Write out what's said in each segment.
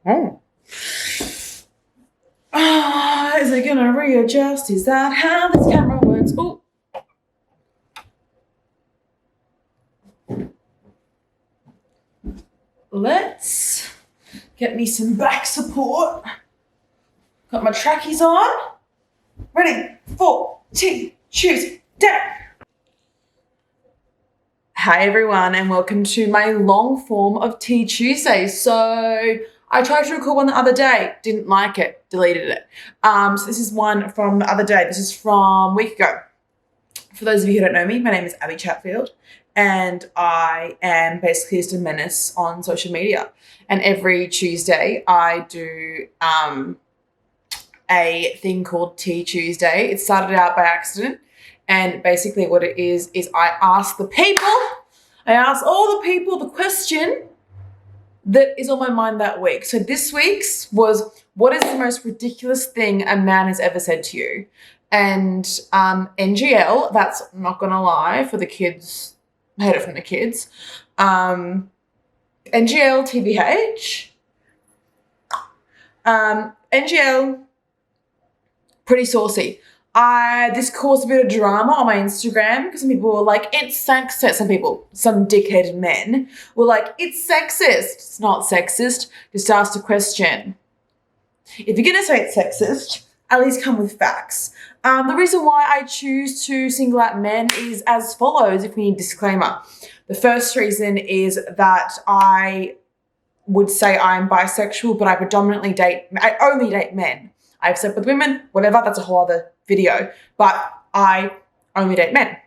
Oh. Is it gonna readjust? Is that how this camera works? Oh. Let's get me some back support. Got my trackies on. Ready? 4, 2, choose, down. Hi everyone, and welcome to my long form of Tea Tuesday. So I tried to record one the other day, didn't like it, deleted it. So this is one from the other day. This is from a week ago. For those of you who don't know me, my name is Abby Chatfield, and I am basically just a menace on social media. And every Tuesday I do a thing called Tea Tuesday. It started out by accident. And basically what it is I ask all the people the question that is on my mind that week. So this week's was, what is the most ridiculous thing a man has ever said to you? And NGL, that's not going to lie, for the kids, I heard it from the kids. NGL, TBH. NGL, pretty saucy. This caused a bit of drama on my Instagram because some people were like, it's sexist. Some dickheaded men were like, it's sexist. It's not sexist. Just ask a question. If you're going to say it's sexist, at least come with facts. The reason why I choose to single out men is as follows, if we need a disclaimer. The first reason is that I would say I'm bisexual, but I only date men. I've slept with women, whatever, that's a whole other video, but I only date men.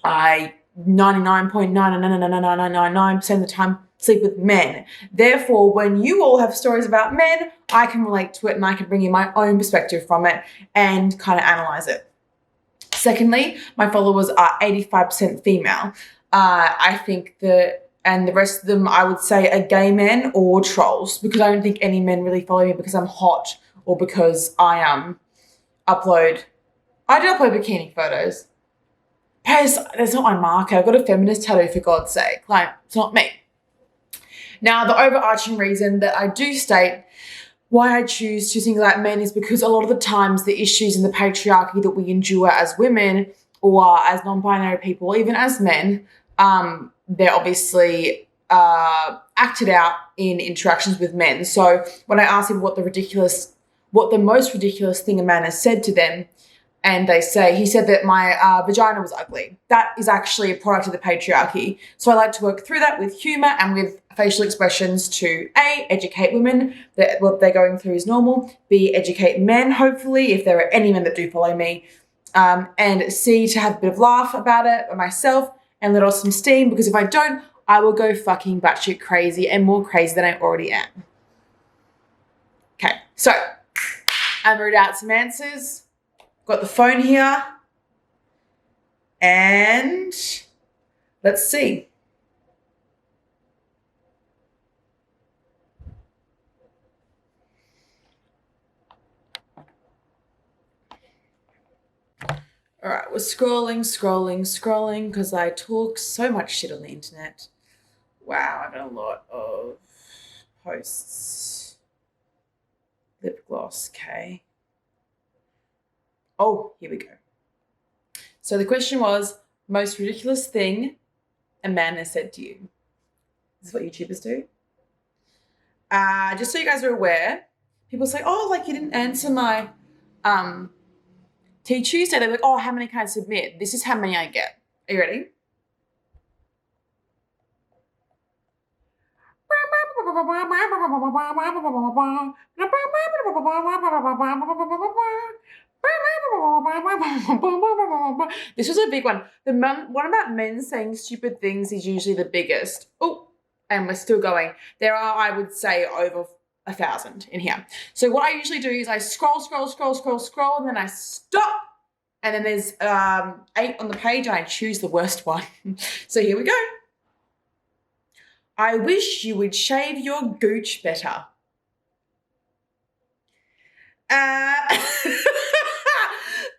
I 99.99999% of the time sleep with men. Therefore, when you all have stories about men, I can relate to it and I can bring in my own perspective from it and kind of analyze it. Secondly, my followers are 85% female. I think and the rest of them, I would say, are gay men or trolls, because I don't think any men really follow me because I'm hot or because I do upload bikini photos. That's not my marker. I've got a feminist tattoo, for God's sake. Like, it's not me. Now, the overarching reason that I do state why I choose to single out men is because a lot of the times the issues in the patriarchy that we endure as women or as non-binary people, even as men, they're obviously acted out in interactions with men. So when I ask people what the most ridiculous thing a man has said to them, and he said that my vagina was ugly. That is actually a product of the patriarchy. So I like to work through that with humor and with facial expressions to A, educate women that what they're going through is normal, B, educate men, hopefully, if there are any men that do follow me, and C, to have a bit of laugh about it myself and let off some steam, because if I don't, I will go fucking batshit crazy and more crazy than I already am. Okay, so I wrote out some answers. Got the phone here, and let's see. All right, we're scrolling because I talk so much shit on the internet. Wow, I've done a lot of posts. Lip gloss, okay. Oh, here we go. So the question was, most ridiculous thing a man has said to you. This is what YouTubers do. Just so you guys are aware, people say, oh, like you didn't answer my Tea Tuesday. They're like, oh, how many can I submit? This is how many I get. Are you ready? This was a big one. One about men saying stupid things is usually the biggest. Oh, and we're still going. There are, I would say, over 1,000 in here. So what I usually do is I scroll, and then I stop. And then there's 8 on the page, and I choose the worst one. So here we go. I wish you would shave your gooch better.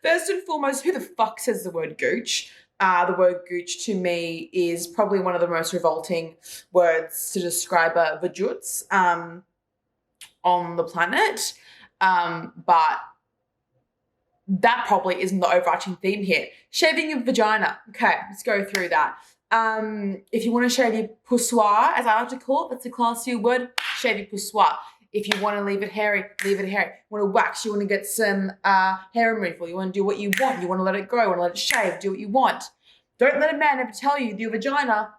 First and foremost, who the fuck says the word gooch? The word gooch to me is probably one of the most revolting words to describe a vajutz. on the planet. But that probably isn't the overarching theme here. Shaving your vagina. Okay, let's go through that. If you want to shave your poussoir, as I like to call it, that's a classier word, shave your poussoir. If you want to leave it hairy, leave it hairy. You want to wax, you want to get some hair removal, you want to do what you want, you want to let it grow, you want to let it shave, do what you want. Don't let a man ever tell you your vagina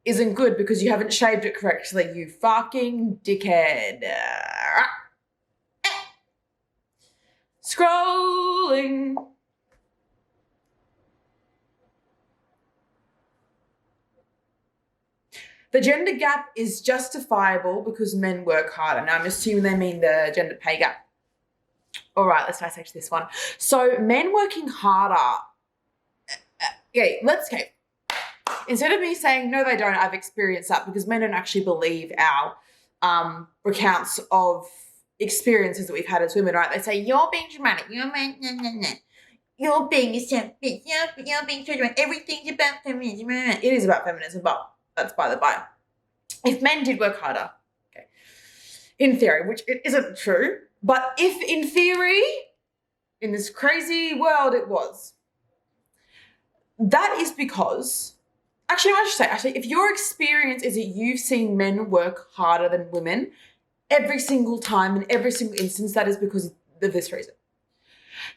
isn't good because you haven't shaved it correctly, you fucking dickhead. Scrolling. The gender gap is justifiable because men work harder. Now, I'm assuming they mean the gender pay gap. All right, let's dissect this one. So men working harder. Okay, okay. Instead of me saying, no, they don't, I've experienced that, because men don't actually believe our recounts of experiences that we've had as women, right? They say, you're being dramatic. You're being selfish. You're being so dramatic. Everything's about feminism. It is about feminism, but that's by the by. If men did work harder, okay, in theory, which it isn't true, but if in theory, in this crazy world it was, that is because, actually, I should say, if your experience is that you've seen men work harder than women every single time, in every single instance, that is because of this reason.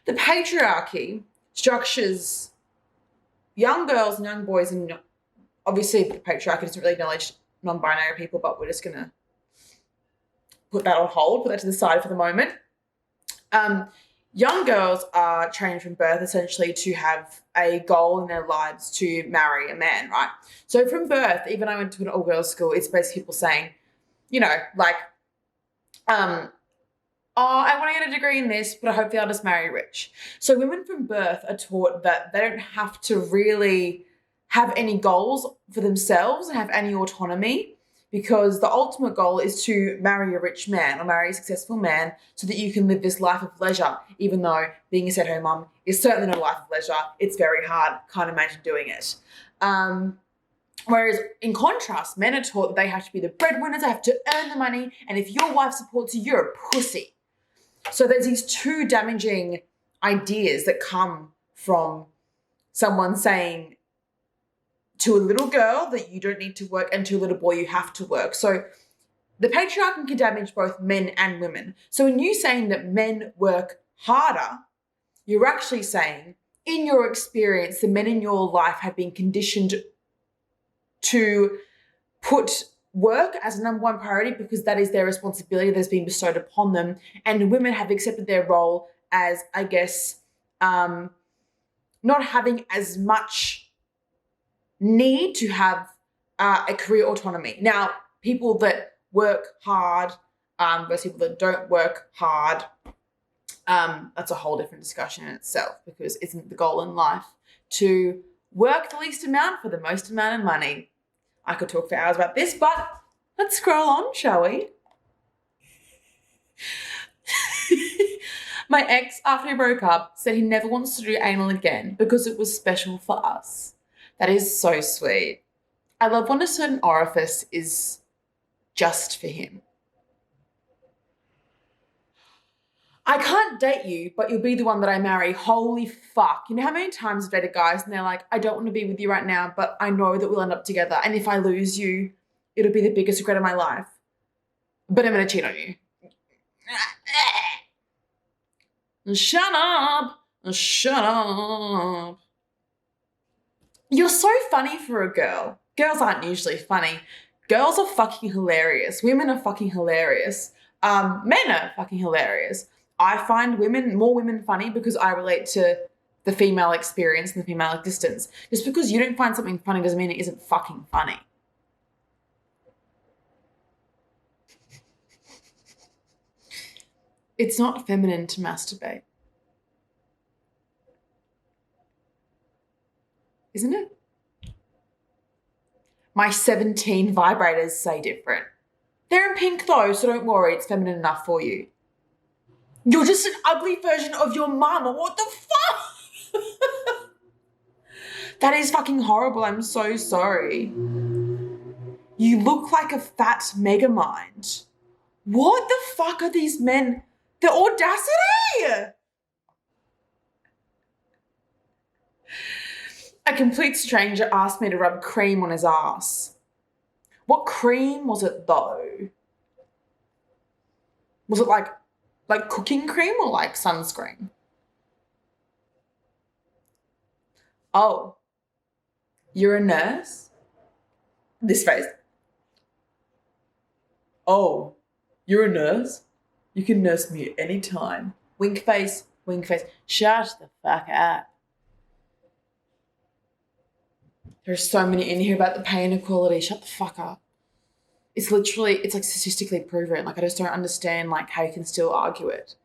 The patriarchy structures young girls and young boys, and obviously the patriarchy doesn't really acknowledge non-binary people, but we're just going to put that on hold, put that to the side for the moment. Young girls are trained from birth essentially to have a goal in their lives to marry a man, right? So from birth, even I went to an all-girls school, it's basically people saying, you know, like, I want to get a degree in this, but hopefully I'll just marry rich. So women from birth are taught that they don't have to really have any goals for themselves and have any autonomy, because the ultimate goal is to marry a rich man or marry a successful man so that you can live this life of leisure, even though being a stay-at-home mum is certainly not a life of leisure. It's very hard. Can't imagine doing it. Whereas in contrast, men are taught that they have to be the breadwinners, they have to earn the money, and if your wife supports you, you're a pussy. So there's these two damaging ideas that come from someone saying to a little girl that you don't need to work, and to a little boy you have to work. So the patriarchy can damage both men and women. So when you saying that men work harder, you're actually saying, in your experience, the men in your life have been conditioned to put work as a number one priority because that is their responsibility that's been bestowed upon them, and women have accepted their role as, I guess, not having as much need to have a career autonomy. Now, people that work hard versus people that don't work hard, that's a whole different discussion in itself, because isn't the goal in life to work the least amount for the most amount of money? I could talk for hours about this, but let's scroll on, shall we? My ex, after we broke up, said he never wants to do anal again because it was special for us. That is so sweet. I love when a certain orifice is just for him. I can't date you, but you'll be the one that I marry. Holy fuck. You know how many times I've dated guys and they're like, I don't want to be with you right now, but I know that we'll end up together. And if I lose you, it'll be the biggest regret of my life. But I'm going to cheat on you. Shut up. Shut up. You're so funny for a girl. Girls aren't usually funny. Girls are fucking hilarious. Women are fucking hilarious. Men are fucking hilarious. I find more women funny because I relate to the female experience and the female existence. Just because you don't find something funny doesn't mean it isn't fucking funny. It's not feminine to masturbate. Isn't it? My 17 vibrators say different. They're in pink though, so don't worry, it's feminine enough for you. You're just an ugly version of your mum. What the fuck? That is fucking horrible. I'm so sorry. You look like a fat megamind. What the fuck are these men? The audacity! A complete stranger asked me to rub cream on his ass. What cream was it though? Was it like cooking cream or like sunscreen? Oh, you're a nurse? This face. Oh, you're a nurse? You can nurse me at any time. Wink face, wink face. Shut the fuck up. There's so many in here about the pay inequality. Shut the fuck up. It's literally, it's like statistically proven. Like I just don't understand like how you can still argue it.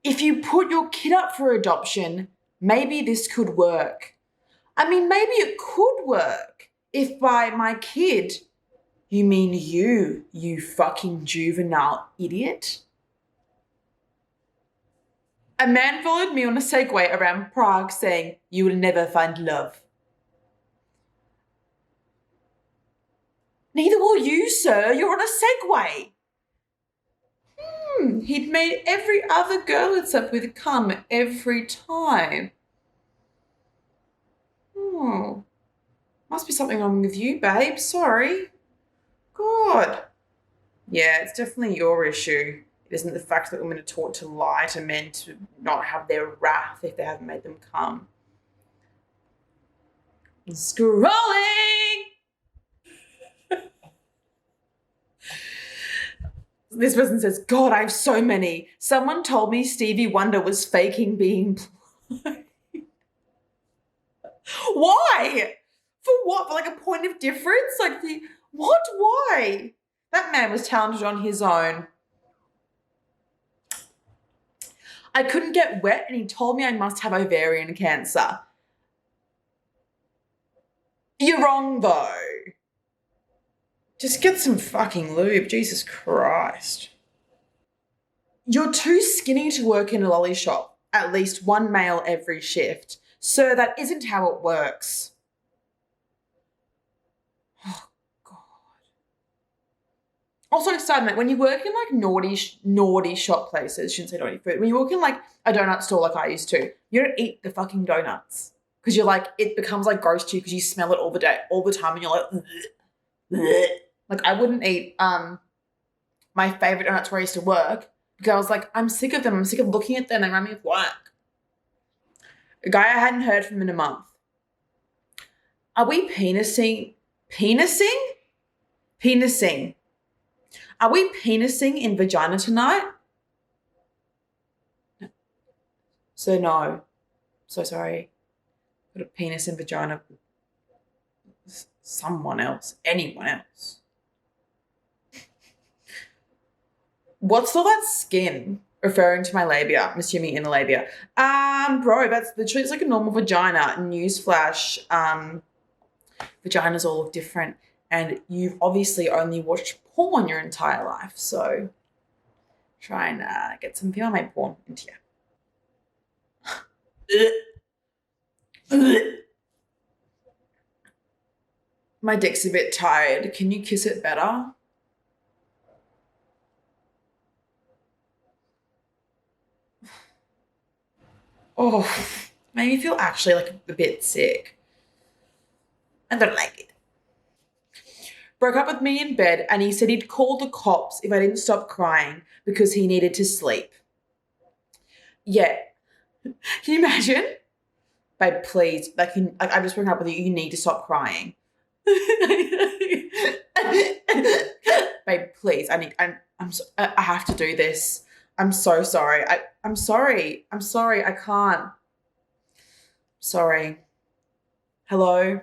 If you put your kid up for adoption, maybe this could work. I mean, maybe it could work if by my kid you mean you fucking juvenile idiot. A man followed me on a Segway around Prague saying, "You will never find love." Neither will you, sir. You're on a Segway. He'd made every other girl it's up with come every time. Oh, must be something wrong with you, babe. Sorry. God. Yeah, it's definitely your issue. It isn't the fact that women are taught to lie to men to not have their wrath if they haven't made them come. Scrolling! This person says, God, I have so many. Someone told me Stevie Wonder was faking being blind. Why? For what? For like a point of difference? Like what? Why? That man was talented on his own. I couldn't get wet and he told me I must have ovarian cancer. You're wrong though. Just get some fucking lube, Jesus Christ. You're too skinny to work in a lolly shop. At least one male every shift. Sir, that isn't how it works. Oh, God. Also, side note, when you work in like naughty shop places, shouldn't say naughty food, when you work in like a donut store like I used to, you don't eat the fucking donuts. Because you're like, it becomes like gross to you because you smell it all the time and you're like, bleh, bleh. Like I wouldn't eat my favourite donuts where I used to work because I was like, I'm sick of them. I'm sick of looking at them. They remind me of work. A guy I hadn't heard from in a month. Are we penising? Penising? Penising. Are we penising in vagina tonight? So no. So sorry. Got a penis in vagina. Someone else. Anyone else. What's all that skin? Referring to my labia. I'm assuming inner labia. Bro, that's literally, it's like a normal vagina. Newsflash. Vaginas all look different. And you've obviously only watched porn your entire life. So try and get some female-made porn into you. My dick's a bit tired. Can you kiss it better? Oh, made me feel actually like a bit sick. I don't like it. Broke up with me in bed and he said he'd call the cops if I didn't stop crying because he needed to sleep. Yeah. Can you imagine? Babe, please. Like I've just broken up with you. You need to stop crying. Babe, please. I have to do this. I'm so sorry. I'm sorry. I'm sorry. I can't. Sorry. Hello?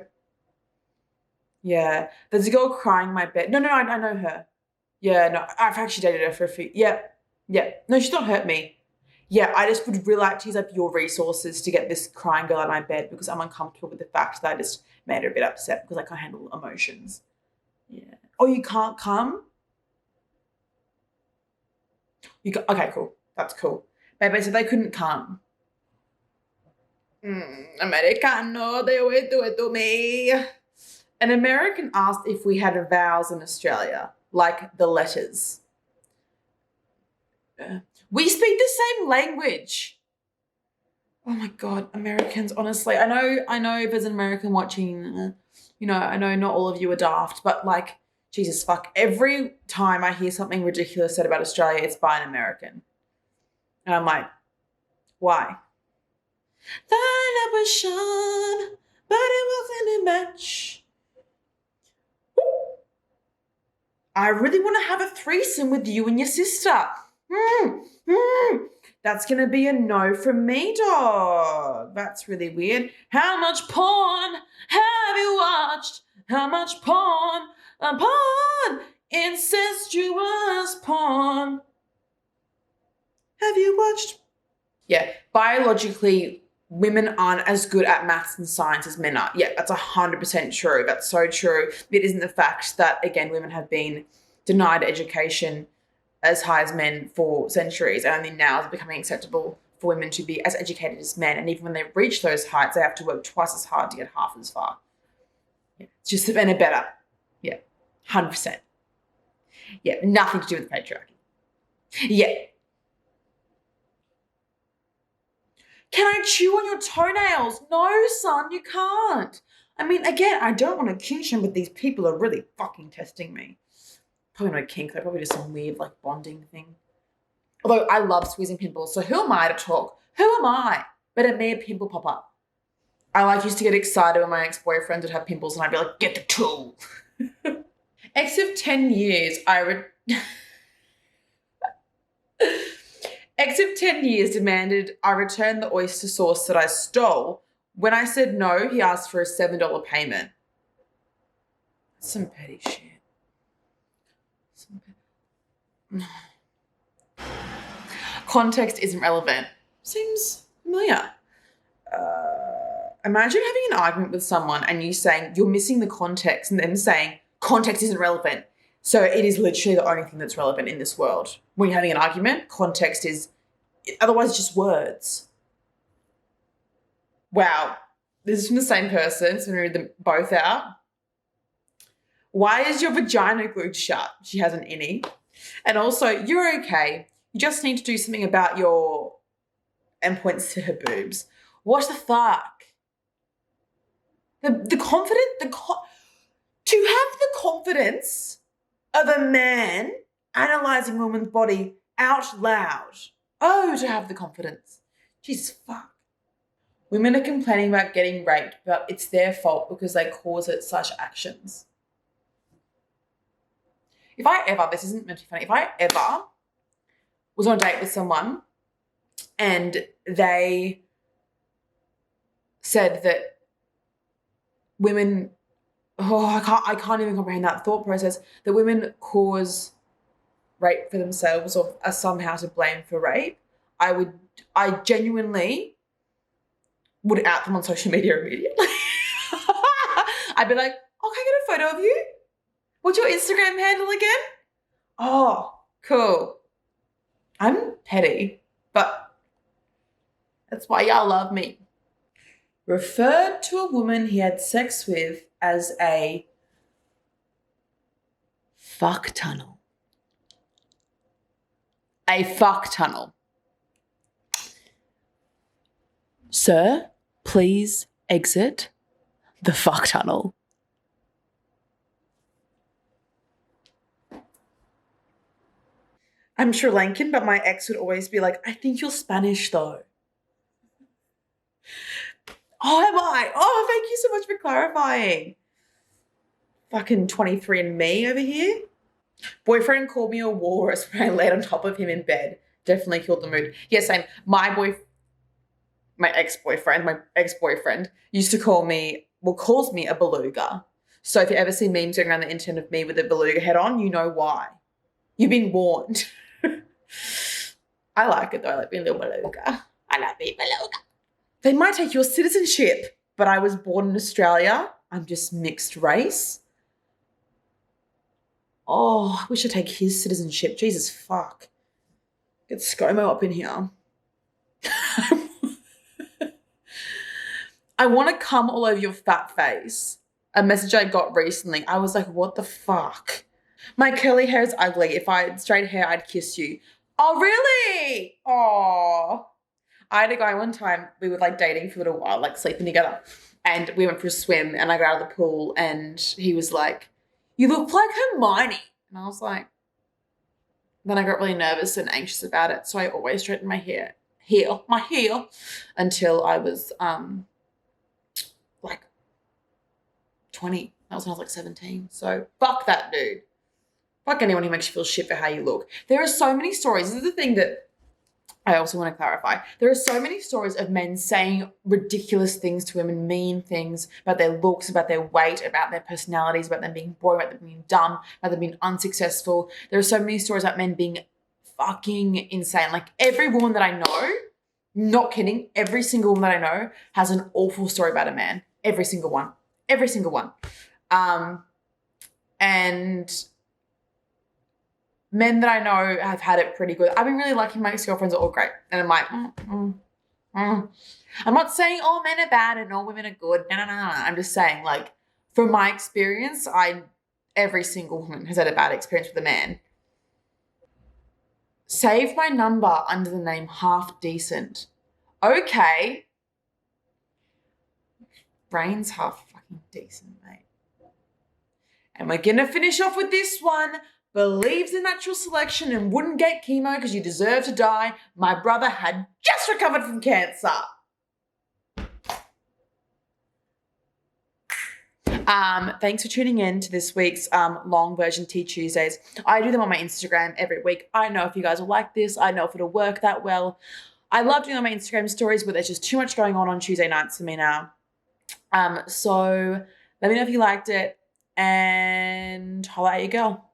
Yeah. There's a girl crying in my bed. No, I know her. Yeah, no, I've actually dated her for a few. Yeah. No, she's not hurt me. Yeah, I just would really like to use up your resources to get this crying girl out of my bed because I'm uncomfortable with the fact that I just made her a bit upset because I can't handle emotions. Yeah. Oh, you can't come? Okay, cool. That's cool. Babe, I said they couldn't come. Americano, they always do it to me. An American asked if we had vowels in Australia, like the letters. We speak the same language. Oh my God, Americans, honestly. I know if there's an American watching, I know not all of you are daft, but like, Jesus fuck, every time I hear something ridiculous said about Australia, it's by an American. And I'm like, why? The light was shone, but it wasn't a match. I really want to have a threesome with you and your sister. That's going to be a no from me, dog. That's really weird. How much porn have you watched? How much porn? Porn. Incestuous porn. Have you watched? Yeah, biologically, women aren't as good at maths and science as men are. Yeah, that's 100% true. That's so true. It isn't the fact that, again, women have been denied education as high as men for centuries, and only now is it becoming acceptable for women to be as educated as men. And even when they reach those heights, they have to work twice as hard to get half as far. Yeah, it's just men are better. Yeah, 100%. Yeah, nothing to do with patriarchy. Yeah. Can I chew on your toenails? No, son, you can't. I mean, again, I don't want to kink shame, but these people are really fucking testing me. Probably not a kink, they're probably just some weird, like, bonding thing. Although I love squeezing pimples, so who am I to talk? Who am I but a mere pimple popper? I, used to get excited when my ex-boyfriend would have pimples, and I'd be like, get the tool. Ex of 10 years, Ex of 10 years demanded I return the oyster sauce that I stole. When I said no, he asked for a $7 payment. That's some petty shit. Context isn't relevant. Seems familiar. Imagine having an argument with someone and you saying you're missing the context and them saying context isn't relevant. So it is literally the only thing that's relevant in this world. When you're having an argument, context is, otherwise it's just words. Wow. This is from the same person, so I'm going to read them both out. Why is your vagina glued shut? She has an innie. And also, you're okay. You just need to do something about your, and points to her boobs. What the fuck? To have the confidence of a man analysing a woman's body out loud. Oh, to have the confidence. Jesus fuck. Women are complaining about getting raped, but it's their fault because they cause it such actions. This isn't meant to be funny, if I ever was on a date with someone and they said that women, I can't even comprehend that thought process, that women cause rape for themselves or are somehow to blame for rape, I genuinely would out them on social media immediately. I'd be like, oh, can I get a photo of you? What's your Instagram handle again? Oh, cool. I'm petty, but that's why y'all love me. Referred to a woman he had sex with as a fuck tunnel. A fuck tunnel. Sir, please exit the fuck tunnel. I'm Sri Lankan, but my ex would always be like, I think you're Spanish though. Oh, am I? Oh, thank you so much for clarifying. Fucking 23andMe over here. Boyfriend called me a walrus when I laid on top of him in bed. Definitely killed the mood. Yeah, same. My ex-boyfriend used to calls me a beluga. So if you ever see memes going around the internet of me with a beluga head on, you know why. You've been warned. I like it though. I like being a little beluga. I like being beluga. They might take your citizenship, but I was born in Australia. I'm just mixed race. Oh, I wish I'd take his citizenship. Jesus fuck. Get ScoMo up in here. I want to come all over your fat face. a message I got recently. I was like, what the fuck? My curly hair is ugly. If I had straight hair, I'd kiss you. Oh, really? Oh. I had a guy one time, we were like dating for a little while, like sleeping together. And we went for a swim and I got out of the pool and he was like, you look like Hermione. And I was like, then I got really nervous and anxious about it. So I always straightened my hair until I was like 20. That was when I was like 17. So fuck that dude. Fuck anyone who makes you feel shit for how you look. There are so many stories. This is the thing that I also want to clarify. There are so many stories of men saying ridiculous things to women, mean things about their looks, about their weight, about their personalities, about them being boring, about them being dumb, about them being unsuccessful. There are so many stories about men being fucking insane. Like every woman that I know, not kidding, every single woman that I know has an awful story about a man. Every single one. Every single one. And men that I know have had it pretty good. I've been really lucky. My ex-girlfriends are all great. And I'm like, I'm not saying all men are bad and all women are good. No. I'm just saying, like, from my experience, every single woman has had a bad experience with a man. Save my number under the name Half Decent. Okay. Brain's half fucking decent, mate. And we're going to finish off with this one. Believes in natural selection and wouldn't get chemo because you deserve to die. My brother had just recovered from cancer. Thanks for tuning in to this week's long version Tea Tuesdays. I do them on my Instagram every week. I don't know if you guys will like this. I don't know if it'll work that well. I love doing on my Instagram stories, but there's just too much going on Tuesday nights for me now. So let me know if you liked it and holla at your girl.